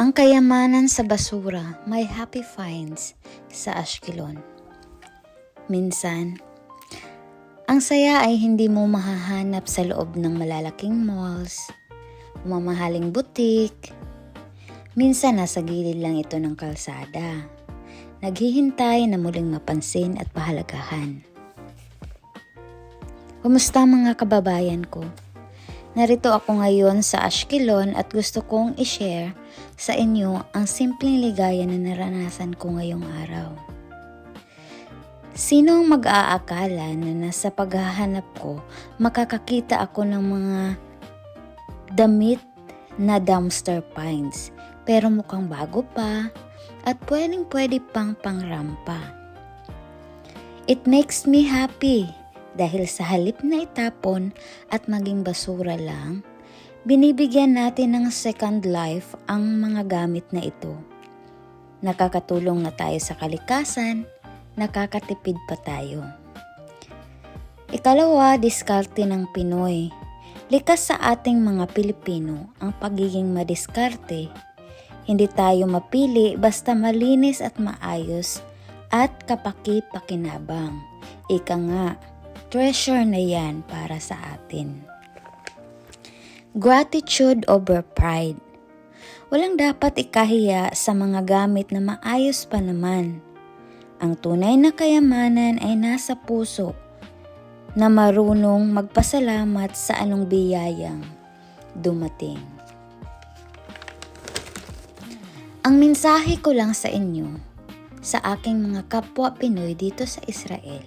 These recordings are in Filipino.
Ang kayamanan sa basura, may happy finds sa Ashkelon. Minsan, ang saya ay hindi mo mahahanap sa loob ng malalaking malls, mamahaling butik. Minsan nasa gilid lang ito ng kalsada, naghihintay na muling mapansin at pahalagahan. Kumusta mga kababayan ko? Narito ako ngayon sa Ashkelon at gusto kong i-share sa inyo ang simpleng ligaya na naranasan ko ngayong araw. Sino ang mag-aakala na nasa paghahanap ko makakakita ako ng mga damit na dumpster finds pero mukhang bago pa at pwedeng-pwede pang pangrampa. It makes me happy. Dahil sa halip na itapon at maging basura lang, binibigyan natin ng second life ang mga gamit na ito. Nakakatulong na tayo sa kalikasan, nakakatipid pa tayo. Ikalawa, diskarte ng Pinoy. Likas sa ating mga Pilipino ang pagiging madiskarte. Hindi tayo mapili basta malinis at maayos at kapaki-pakinabang. Ika nga, treasure na yan para sa atin. Gratitude over pride. Walang dapat ikahiya sa mga gamit na maayos pa naman. Ang tunay na kayamanan ay nasa puso na marunong magpasalamat sa anong biyayang dumating. Ang mensahe ko lang sa inyo, sa aking mga kapwa Pinoy dito sa Israel,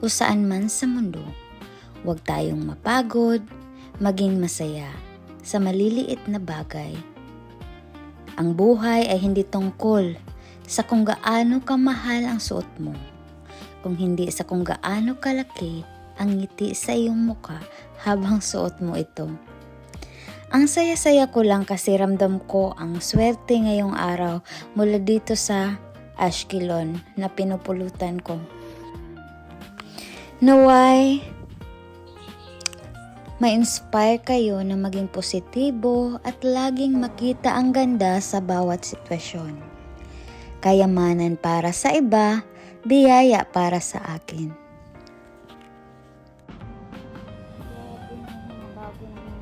o saan man sa mundo, huwag tayong mapagod, maging masaya sa maliliit na bagay. Ang buhay ay hindi tungkol sa kung gaano kamahal ang suot mo, kung hindi sa kung gaano kalaki ang ngiti sa iyong muka habang suot mo ito. Ang saya-saya ko lang kasi ramdam ko ang swerte ngayong araw mula dito sa Ashkelon na pinupulutan ko. Naway, ma-inspire kayo na maging positibo at laging makita ang ganda sa bawat sitwasyon. Kayamanan para sa iba, biyaya para sa akin. Grabe na mga bago ng